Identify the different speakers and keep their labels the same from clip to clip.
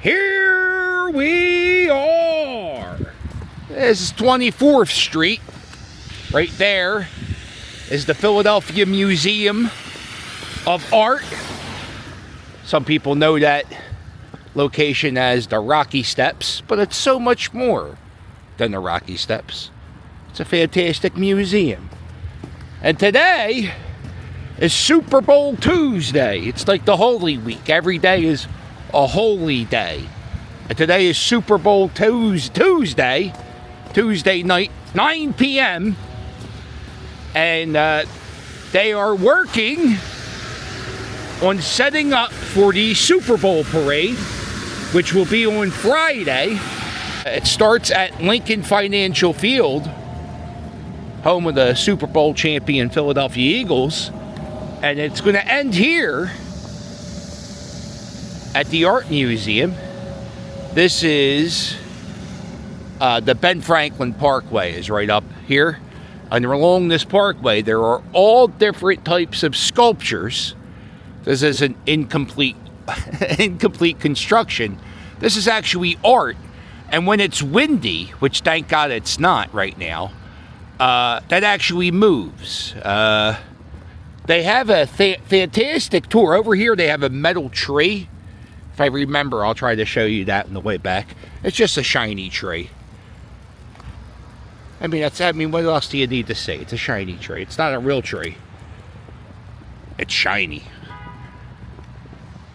Speaker 1: Here we are. This is 24th Street. Right there is the Philadelphia Museum of Art. Some people know that location as the Rocky Steps, but it's so much more than the Rocky Steps. It's a fantastic museum. And today is Super Bowl Tuesday. It's like the Holy Week. Every day is a holy day. And today is Super Bowl Tuesday night, 9 p.m. And they are working on setting up for the Super Bowl parade, which will be on Friday. It starts at Lincoln Financial Field, home of the Super Bowl champion Philadelphia Eagles, and it's going to end here at the Art Museum. This is the Ben Franklin Parkway is right up here. And along this parkway, there are all different types of sculptures. This is an incomplete construction. This is actually art. And when it's windy, which thank God it's not right now, that actually moves. They have a fantastic tour. Over here, they have a metal tree. If I remember, I'll try to show you that on the way back. It's just a shiny tree. I mean, what else do you need to say? It's a shiny tree. It's not a real tree. It's shiny.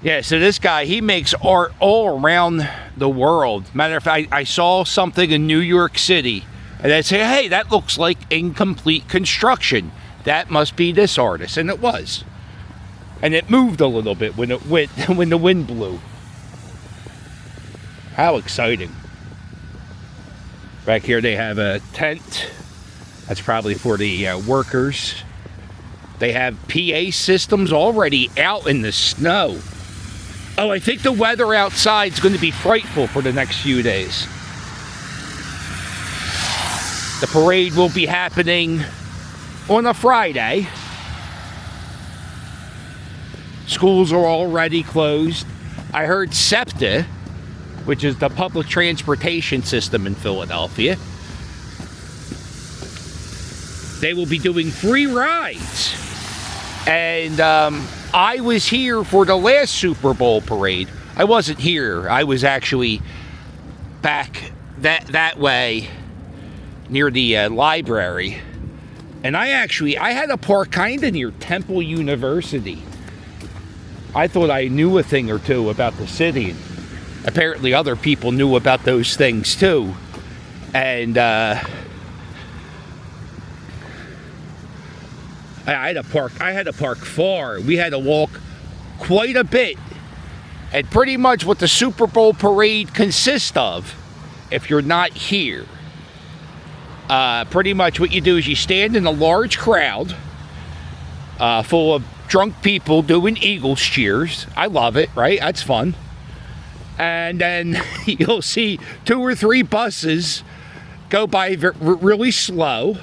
Speaker 1: Yeah, so this guy, he makes art all around the world. Matter of fact, I saw something in New York City, and I said, hey, that looks like incomplete construction. That must be this artist, and it was. And it moved a little bit when the wind blew. How exciting. Back here they have a tent. That's probably for the workers. They have PA systems already out in the snow. Oh, I think the weather outside is going to be frightful for the next few days. The parade will be happening on a Friday. Schools are already closed. I heard SEPTA, which is the public transportation system in Philadelphia, they will be doing free rides. And I was here for the last Super Bowl parade. I wasn't here. I was actually back that way near the library. And I had to park kind of near Temple University. I thought I knew a thing or two about the city. Apparently other people knew about those things too. And I had to park far. We had to walk quite a bit. And pretty much what the Super Bowl parade consists of, if you're not here, pretty much what you do is you stand in a large crowd full of drunk people doing Eagles cheers. I love it, right? That's fun. And then you'll see 2 or 3 buses go by really slow.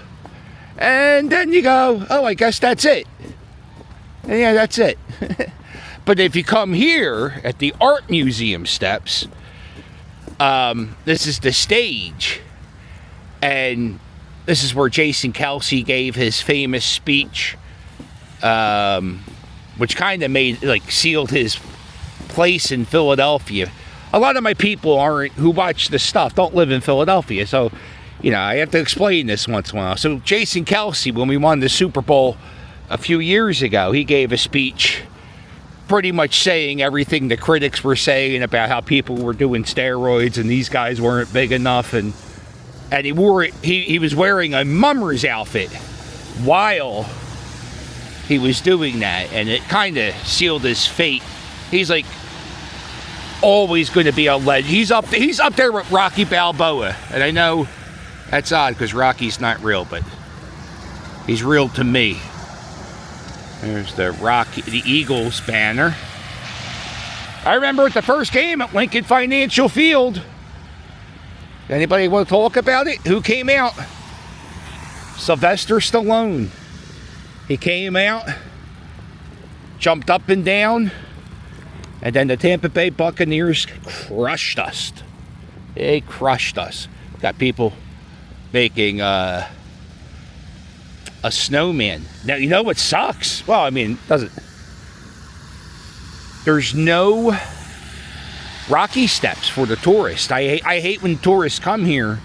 Speaker 1: And then you go, oh, I guess that's it. And yeah, that's it. But if you come here at the Art Museum steps, this is the stage. And this is where Jason Kelce gave his famous speech, which kind of sealed his place in Philadelphia. A lot of my people who watch this stuff don't live in Philadelphia, so I have to explain this once in a while. So Jason Kelce, when we won the Super Bowl a few years ago, he gave a speech pretty much saying everything the critics were saying about how people were doing steroids and these guys weren't big enough, and he was wearing a mummer's outfit while he was doing that, and it kind of sealed his fate. He's like always going to be a legend. He's up there with Rocky Balboa, and I know that's odd because Rocky's not real, but he's real to me. There's the Eagles banner. I remember at the first game at Lincoln Financial Field. Anybody want to talk about it? Who came out? Sylvester Stallone. He came out, jumped up and down, And then the Tampa Bay Buccaneers crushed us. They crushed us. Got people making a snowman. Now, you know what sucks? Well, I mean, doesn't... There's no Rocky steps for the tourists. I hate when tourists come here,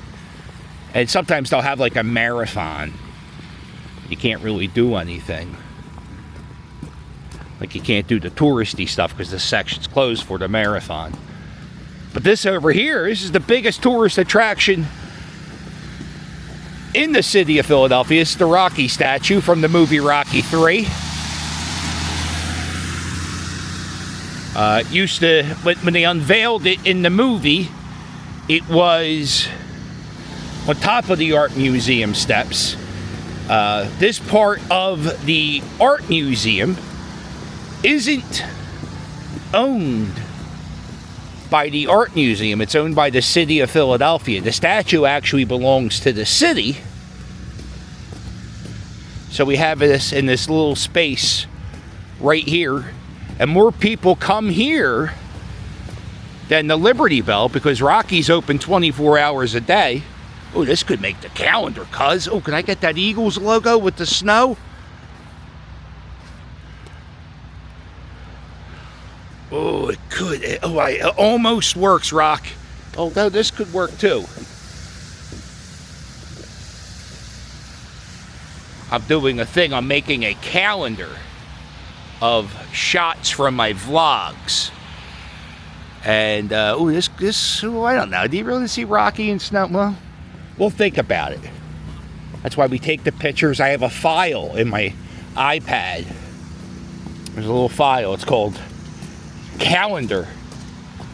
Speaker 1: and sometimes they'll have like a marathon. You can't really do anything. Like, you can't do the touristy stuff because the section's closed for the marathon. But this over here, this is the biggest tourist attraction in the city of Philadelphia. It's the Rocky statue from the movie Rocky 3. Used to, when they unveiled it in the movie, it was on top of the art museum steps. This part of the art museum isn't owned by the art museum. It's owned by the city of Philadelphia. The statue actually belongs to the city. So we have this in this little space right here. And more people come here than the Liberty Bell because Rocky's open 24 hours a day. Oh, this could make the calendar, cuz. Oh, can I get that Eagles logo with the snow? Oh, it could. It almost works, Rock. Although this could work too. I'm doing a thing. I'm making a calendar of shots from my vlogs. And, I don't know. Do you really see Rocky in snow? Well, we'll think about it. That's why we take the pictures. I have a file in my iPad. There's a little file. It's called Calendar.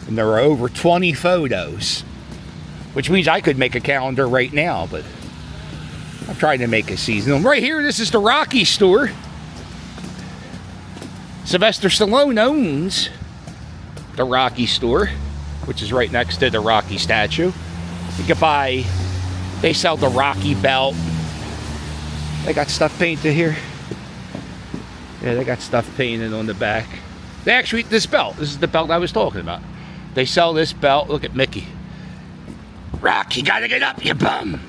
Speaker 1: And there are over 20 photos. Which means I could make a calendar right now, but I'm trying to make a seasonal. Right here, this is the Rocky store. Sylvester Stallone owns the Rocky store, which is right next to the Rocky statue. You can buy, they sell the Rocky belt. They got stuff painted here. Yeah, they got stuff painted on the back. They actually, this is the belt I was talking about. They sell this belt. Look at Mickey. Rock, you gotta get up, you bum.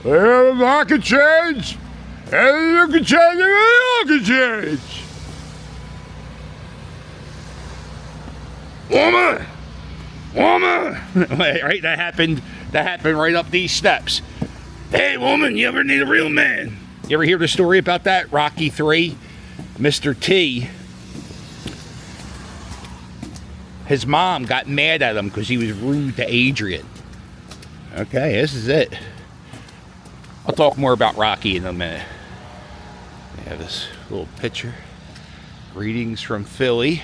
Speaker 1: Well, I can change. And you can change, and I can change. Woman. Right, that happened right up these steps. Hey, woman, you ever need a real man? You ever hear the story about that? Rocky 3, Mr. T. His mom got mad at him because he was rude to Adrian. Okay, this is it. I'll talk more about Rocky in a minute. I have this little picture. Greetings from Philly.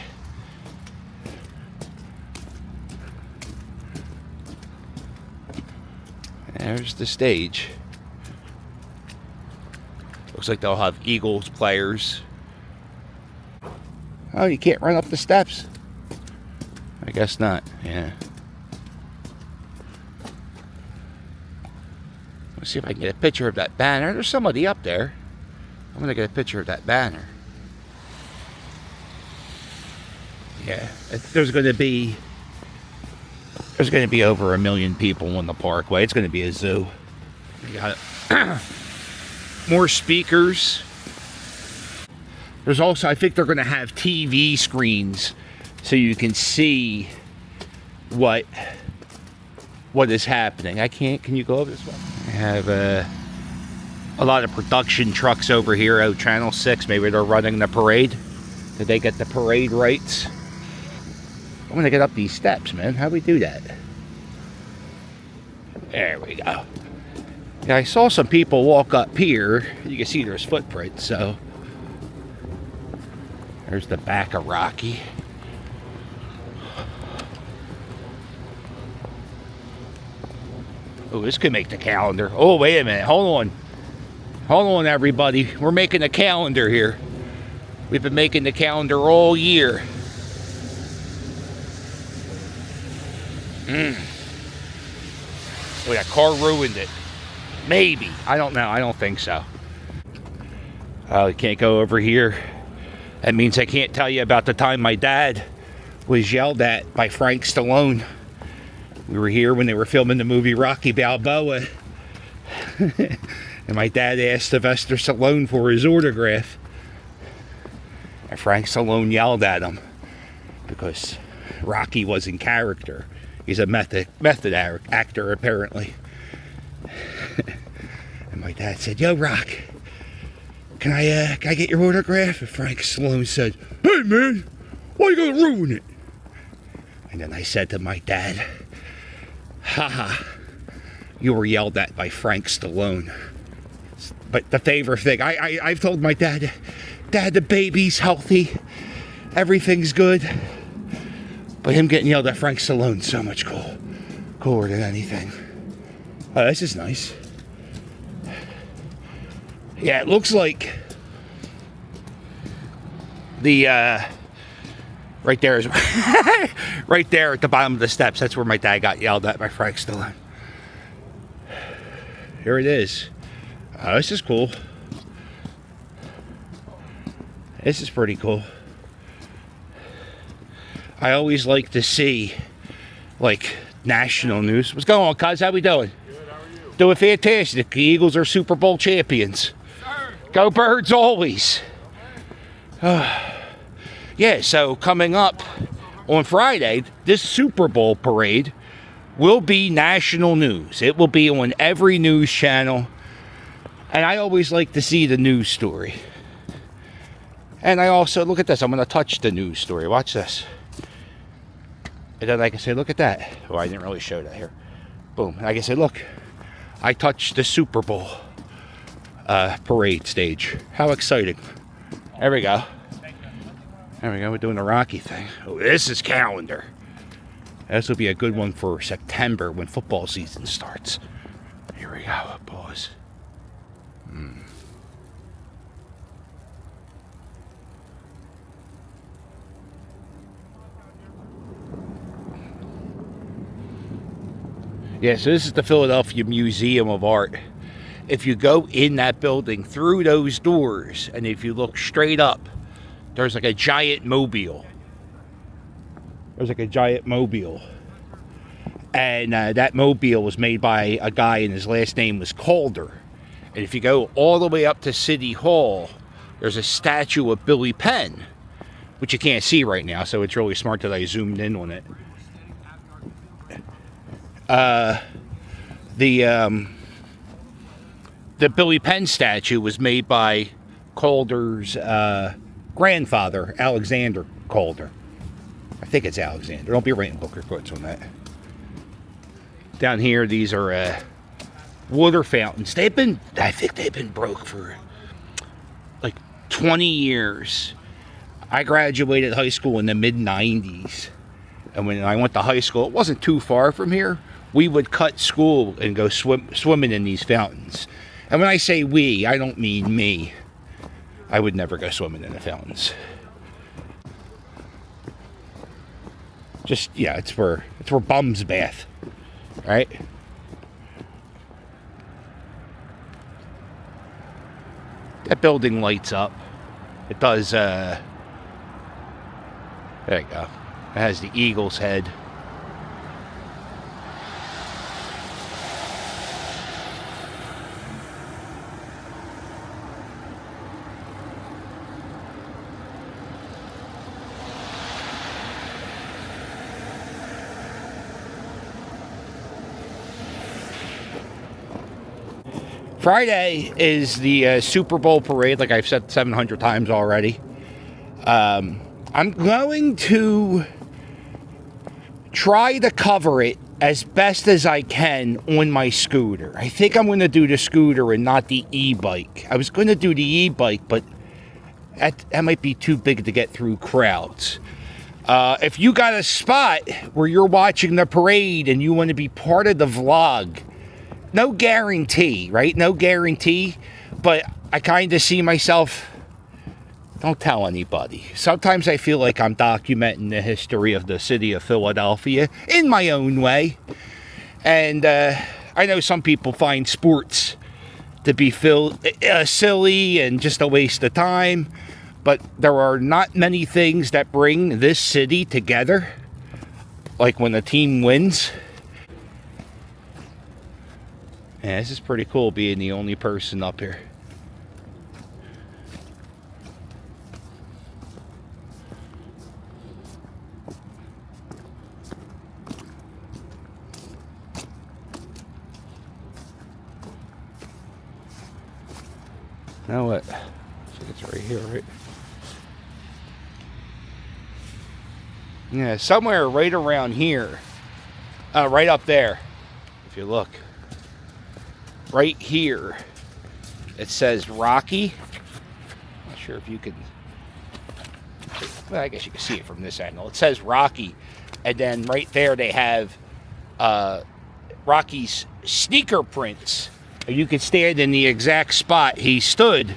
Speaker 1: There's the stage. Looks like they'll have Eagles players. Oh, you can't run up the steps? I guess not, yeah. Let's see if I can get a picture of that banner. There's somebody up there. I'm gonna get a picture of that banner. Yeah, there's gonna be over 1 million people on the parkway. It's gonna be a zoo. You got more speakers. There's also, I think they're gonna have TV screens so you can see what is happening. Can you go over this way? I have a lot of production trucks over here. Oh, Channel 6, maybe they're running the parade. Did they get the parade rights? I'm gonna get up these steps, man. How do we do that? There we go. Yeah, I saw some people walk up here. You can see there's footprints, so. There's the back of Rocky. Oh, this could make the calendar. Oh, wait a minute. Hold on, everybody. We're making a calendar here. We've been making the calendar all year. Oh, that car ruined it. Maybe. I don't know. I don't think so. I can't go over here. That means I can't tell you about the time my dad was yelled at by Frank Stallone. We were here when they were filming the movie Rocky Balboa. And my dad asked Sylvester Stallone for his autograph. And Frank Stallone yelled at him because Rocky was in character. He's a method actor, apparently. And my dad said, "Yo, Rock, can I get your autograph?" And Frank Stallone said, "Hey, man, why you gonna ruin it?" And then I said to my dad, "Haha, you were yelled at by Frank Stallone." But the favorite thing, I've told my dad, "Dad, the baby's healthy, everything's good." But him getting yelled at Frank Stallone, so much cooler than anything. Oh, this is nice. Yeah, it looks like the right there is right there at the bottom of the steps. That's where my dad got yelled at by Frank Stallone. Here it is. Oh, this is cool. This is pretty cool. I always like to see, like, national news. What's going on, cuz? How we doing?
Speaker 2: Good, how are you?
Speaker 1: Doing fantastic. The Eagles are Super Bowl champions.
Speaker 2: Sir.
Speaker 1: Go Birds always. Yeah, so coming up on Friday, this Super Bowl parade will be national news. It will be on every news channel. And I always like to see the news story. And I also, look at this, I'm going to touch the news story. Watch this. And then I can say, look at that. Oh, I didn't really show that here. Boom. And I can say, look, I touched the Super Bowl parade stage. How exciting. There we go. There we go. We're doing the Rocky thing. Oh, this is calendar. This will be a good one for September when football season starts. Here we go. Pause. Yeah, so this is the Philadelphia Museum of Art. If you go in that building through those doors, and if you look straight up, there's like a giant mobile. There's like a giant mobile. And that mobile was made by a guy, and his last name was Calder. And if you go all the way up to City Hall, there's a statue of Billy Penn, which you can't see right now, so it's really smart that I zoomed in on it. The Billy Penn statue was made by Calder's grandfather, Alexander Calder. I think it's Alexander. Don't be writing book reports on that. Down here, these are water fountains. I think they've been broke for like 20 years. I graduated high school in the mid-90s. And when I went to high school, it wasn't too far from here. We would cut school and go swimming in these fountains. And when I say we, I don't mean me. I would never go swimming in the fountains. Just, yeah, it's where bums bath, right? That building lights up. It does, there you go. It has the Eagles head. Friday is the Super Bowl parade, like I've said 700 times already. I'm going to try to cover it as best as I can on my scooter. I think I'm going to do the scooter and not the e-bike. I was going to do the e-bike, but that might be too big to get through crowds. If you got a spot where you're watching the parade and you want to be part of the vlog, no guarantee, right? No guarantee, but I kind of see myself, don't tell anybody. Sometimes I feel like I'm documenting the history of the city of Philadelphia in my own way. And I know some people find sports to be silly and just a waste of time. But there are not many things that bring this city together, like when the team wins. Yeah, this is pretty cool being the only person up here. Now what? I think it's right here, right? Yeah, somewhere right around here. Right up there. If you look. Right here. It says Rocky. Not sure if you can... Well, I guess you can see it from this angle. It says Rocky. And then right there they have Rocky's sneaker prints. You could stand in the exact spot he stood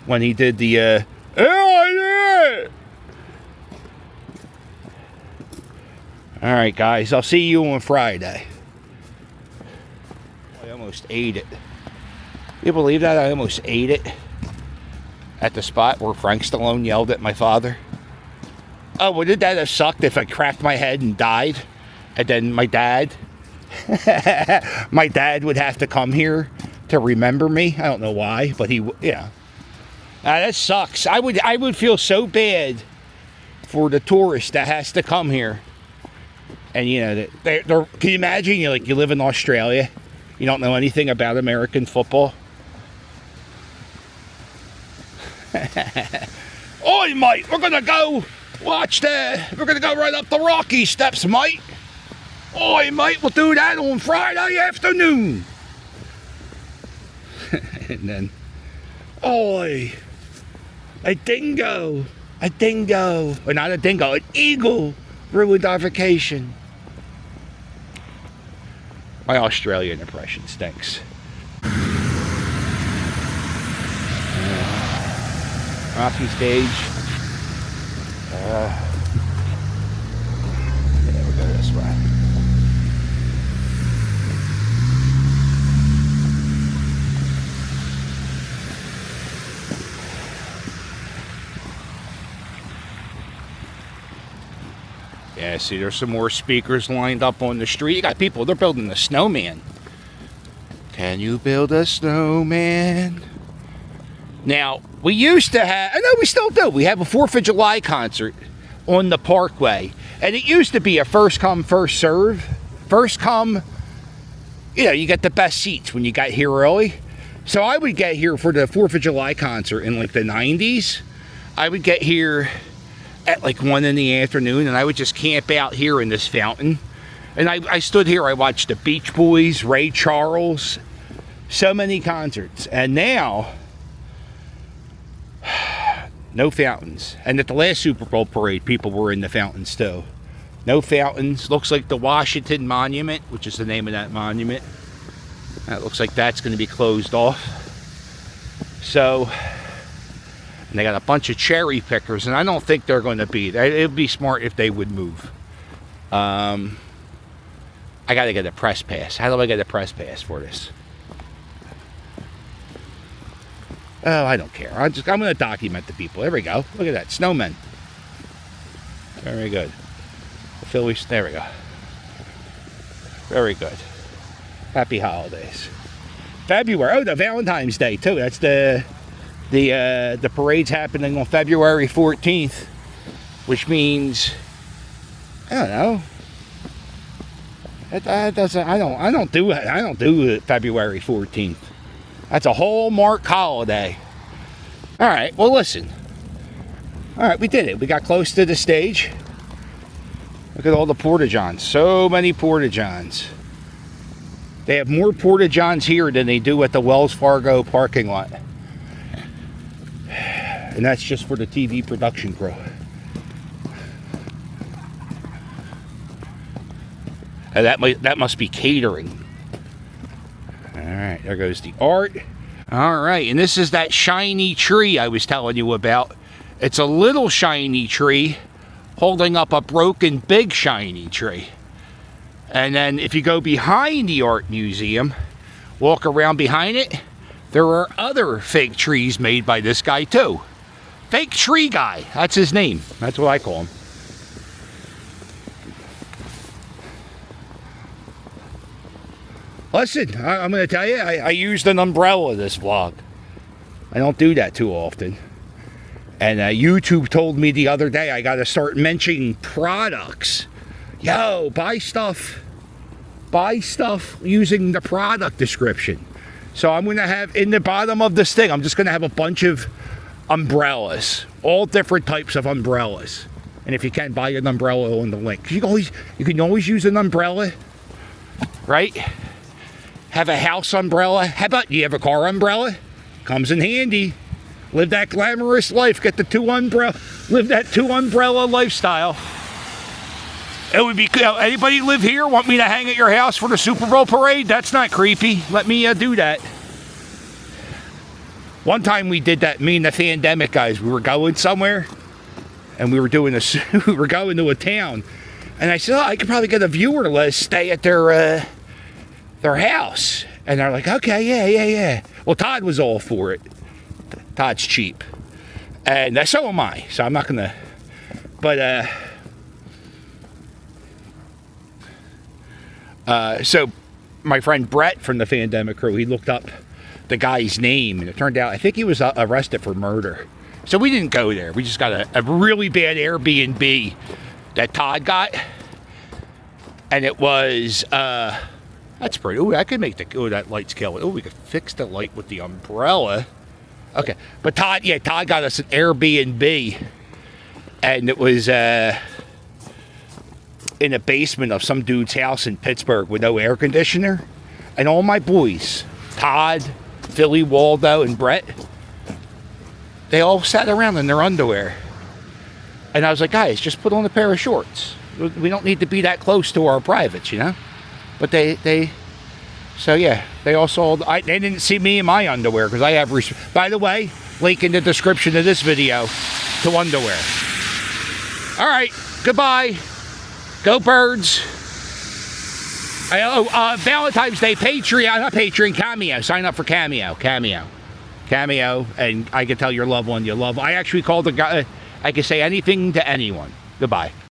Speaker 1: when he did the, All right, guys, I'll see you on Friday. I almost ate it. You believe that? I almost ate it at the spot where Frank Stallone yelled at my father. Oh, wouldn't that have sucked if I cracked my head and died? And then my dad would have to come here to remember me. I don't know why, but yeah. That sucks. I would feel so bad for the tourist that has to come here. And you know, can you imagine? You live in Australia, you don't know anything about American football. Oi, mate, we're gonna go watch we're gonna go right up the Rocky steps, mate. Oi, mate, we'll do that on Friday afternoon. And then, oi, a dingo. Or not a dingo, an eagle ruined our vacation. My Australian impression stinks. Rocky stage. Yeah, we'll go this way. Yeah, see, there's some more speakers lined up on the street. You got people, they're building a snowman. Can you build a snowman? Now, we used to have, I know we still do, we have a 4th of July concert on the Parkway. And it used to be a first come, first serve. First come, you get the best seats when you got here early. So I would get here for the 4th of July concert in like the 90s. I would get here at like 1 in the afternoon, and I would just camp out here in this fountain. And I stood here, I watched the Beach Boys, Ray Charles, so many concerts. And now, no fountains. And at the last Super Bowl parade, people were in the fountains too. No fountains. Looks like the Washington Monument, which is the name of that monument. That looks like that's going to be closed off. So, and they got a bunch of cherry pickers, and I don't think they're going to be. It would be smart if they would move. I got to get a press pass. How do I get a press pass for this? Oh, I don't care. I'm going to document the people. There we go. Look at that. Snowmen. Very good. The Phillies. There we go. Very good. Happy holidays. February. Oh, the Valentine's Day, too. That's the parade's happening on February 14th, which means, I don't know. That doesn't. I don't do it. I don't do it February 14th. That's a Hallmark holiday. All right. Well, listen. All right, we did it. We got close to the stage. Look at all the porta-johns. So many porta-johns. They have more porta-johns here than they do at the Wells Fargo parking lot. And that's just for the TV production crew. And that must be catering. All right, there goes the art. All right, and this is that shiny tree I was telling you about. It's a little shiny tree holding up a broken big shiny tree. And then if you go behind the art museum, walk around behind it, there are other fake trees made by this guy too. Fake tree guy. That's his name. That's what I call him. Listen, I'm going to tell you, I used an umbrella this vlog. I don't do that too often. And YouTube told me the other day I got to start mentioning products. Yo, buy stuff using the product description. So I'm going to have, in the bottom of this thing, I'm just going to have a bunch of umbrellas. All different types of umbrellas. And if you can, buy an umbrella on the link. You can always use an umbrella, right? Have a house umbrella. How about you have a car umbrella? Comes in handy. Live that glamorous life. Get the live that 2 umbrella lifestyle. It would be, anybody live here? Want me to hang at your house for the Super Bowl parade? That's not creepy. Let me do that. One time we did that, me and the Pandemic guys. We were going somewhere, and we were doing we were going to a town, and I said, I could probably get a viewer to let us stay at their house. And they're like, okay, yeah. Well, Todd was all for it. Todd's cheap. And so am I. So I'm not going to... But, so my friend Brett from the Pandemic crew, he looked up the guy's name, and it turned out, I think he was arrested for murder. So we didn't go there. We just got a really bad Airbnb that Todd got. And it was... That's pretty. Oh, I could make that light's killing. Oh, we could fix the light with the umbrella. Okay, but Todd got us an Airbnb, and it was in a basement of some dude's house in Pittsburgh with no air conditioner. And all my boys, Todd, Philly, Waldo, and Brett, they all sat around in their underwear. And I was like, guys, just put on a pair of shorts. We don't need to be that close to our privates, you know? But so yeah, they all saw, they didn't see me in my underwear, because I have, by the way, link in the description of this video to underwear. All right, goodbye. Go Birds. Valentine's Day, Patreon, not Patreon, Cameo. Sign up for Cameo, and I can tell your loved one you love. I actually called the guy, I can say anything to anyone. Goodbye.